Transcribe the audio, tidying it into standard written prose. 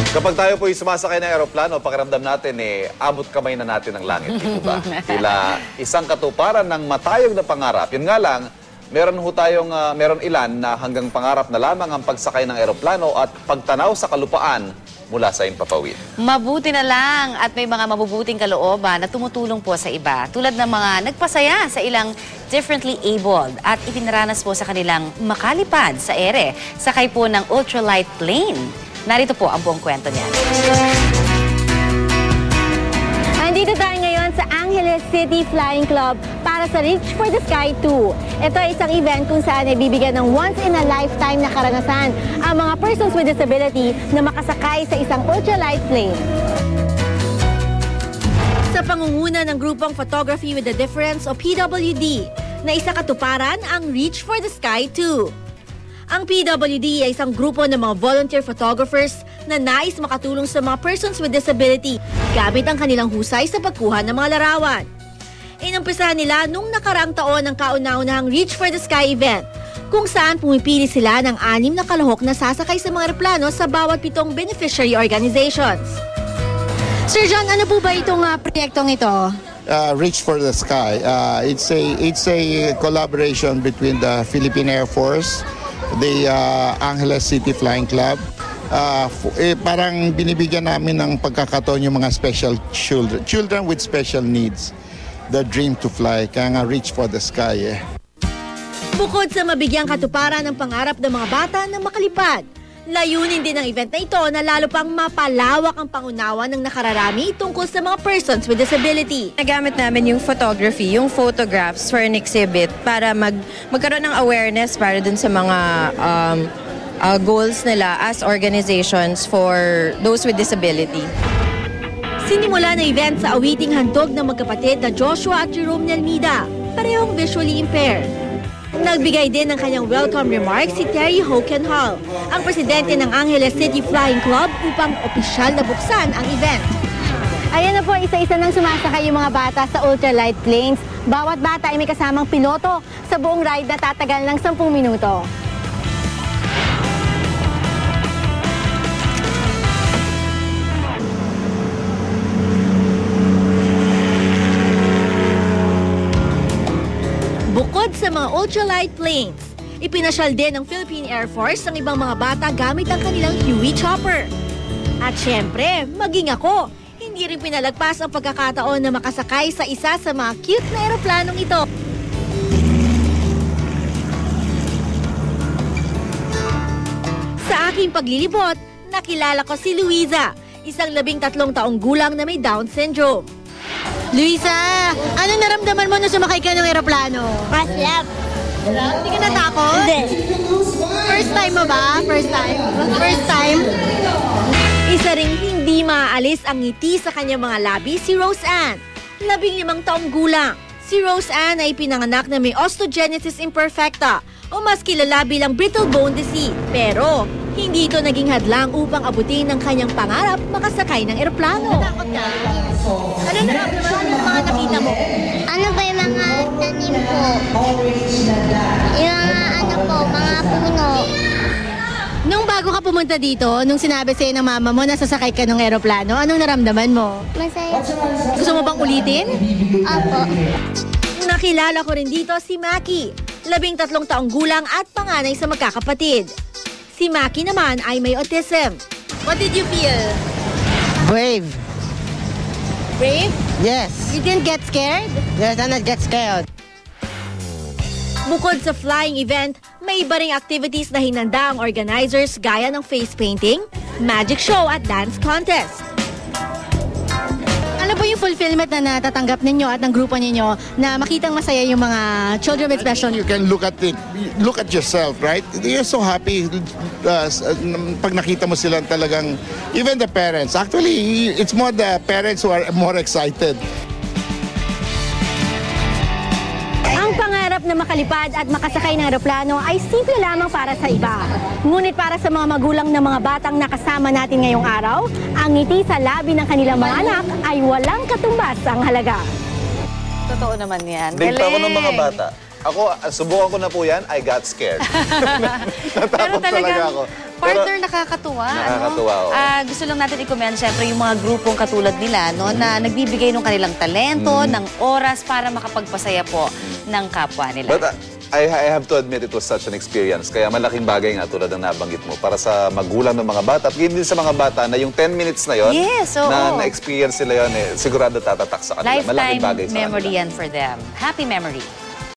Kapag tayo po sumasakay ng aeroplano, pakiramdam natin abot kamay na natin ang langit. Di ba? Tila isang katuparan ng matayog na pangarap. Yun nga lang, meron ilan na hanggang pangarap na lamang ang pagsakay ng aeroplano at pagtanaw sa kalupaan mula sa impapawid. Mabuti na lang at may mga mabubuting kalooban na tumutulong po sa iba. Tulad ng mga nagpasaya sa ilang differently abled at ipinaranas po sa kanilang makalipad sa ere. Sakay po ng ultralight plane. Narito po ang buong kwento niya. Nandito tayo ngayon sa Angeles City Flying Club para sa Reach for the Sky 2. Ito ay isang event kung saan ay bibigyan ng once-in-a-lifetime na karanasan ang mga persons with disability na makasakay sa isang ultralight plane. Sa pangunguna ng grupong Photography with a Difference o PWD, na isa katuparan ang Reach for the Sky 2. Ang PWD ay isang grupo ng mga volunteer photographers na nais makatulong sa mga persons with disability gamit ang kanilang husay sa pagkuha ng mga larawan. Inumpisahan nila nung nakaraang taon ang kauna-unahang Reach for the Sky event, kung saan pumipili sila ng 6 na kalahok na sasakay sa mga eroplano sa bawat 7 beneficiary organizations. Sir John, ano po ba itong proyektong ito? Reach for the Sky. It's a collaboration between the Philippine Air Force, the Angeles City Flying Club. Parang binibigyan namin ng pagkakataon yung mga special children with special needs, the dream to fly, kaya nga Reach for the Sky. Bukod sa mabigyang katuparan ng pangarap ng mga bata na makalipad, layunin din ng event na ito na lalo pang mapalawak ang pangunawa ng nakararami tungkol sa mga persons with disability. Nagamit namin yung photography, yung photographs for an exhibit para magkaroon ng awareness para dun sa mga goals nila as organizations for those with disability. Sinimula na event sa awiting handog ng magkapatid na Joshua at Jerome Nelmida, parehong visually impaired. Nagbigay din ng kanyang welcome remarks si Terry Hokenhall, ang presidente ng Angeles City Flying Club, upang opisyal na buksan ang event. Ayan na po, isa-isa nang sumasakay yung mga bata sa ultralight planes. Bawat bata ay may kasamang piloto sa buong ride na tatagal ng 10 minuto. Bukod sa mga ultralight planes, ipinasyal din ng Philippine Air Force ang ibang mga bata gamit ang kanilang Huey Chopper. At syempre, maging ako, hindi rin pinalagpas ang pagkakataon na makasakay sa isa sa mga cute na eroplanong ito. Sa aking paglilibot, nakilala ko si Luisa, isang 13 taong gulang na may Down syndrome. Luisa, anong naramdaman mo nung sumakay ka ng eroplano? Maslap. Hindi ka natakot? Hindi. First time mo ba? First time? First time? Isa ring hindi maaalis ang ngiti sa kanyang mga labi si Rose Ann, 15 taong gulang. Si Rose Ann ay pinanganak na may osteogenesis imperfecta o mas kilala bilang brittle bone disease. Pero hindi ito naging hadlang upang abutin ng kanyang pangarap makasakay ng eroplano. Natakot ka? Ano naramdaman ng mga nakita mo? Ano ba yung mga tanim po? Yung mga puno. Nung bago ka pumunta dito, nung sinabi sa'yo ng mama mo na sasakay ka ng eroplano, anong naramdaman mo? Masaya. Gusto mo bang ulitin? Opo. Nakilala ko rin dito si Maki, 13 taong gulang at panganay sa magkakapatid. Si Maki naman ay may autism. What did you feel? Brave. Brave? Yes. You didn't get scared? Yes, I not get scared. Bukod sa flying event, may iba ring activities na hinanda ang organizers gaya ng face painting, magic show at dance contest. Ano po yung fulfillment na natatanggap ninyo at ng grupo ninyo na makitang masaya yung mga children with special You can look at it, look at yourself, right? You're so happy pag nakita mo sila talagang, even the parents. Actually, it's more the parents who are more excited. Ang pangarap na makalipad at makasakay ng eroplano ay simple lamang para sa iba. Ngunit para sa mga magulang ng mga batang nakasama natin ngayong araw, ang ngiti sa labi ng kanilang mga anak ay walang katumbas ang halaga. Totoo naman yan. Dito ako ng mga bata. Ako, subukan ko na po yan, I got scared. Natakot talaga ako. Partner, nakakatuwa. Nakakatuwa, no? oo. Gusto lang natin i-commend syempre yung mga grupong katulad nila no, na nagbibigay ng kanilang talento, ng oras para makapagpasaya po ng kapwa nila. But I have to admit it was such an experience. Kaya malaking bagay nga tulad ng nabanggit mo para sa magulang ng mga bata at din sa mga bata na yung 10 minutes na yon Yes, oo. na na-experience sila yon, sigurado tatatak sa kanila. Malaking bagay Lifetime sa memory kanila. yan for them. Happy memory.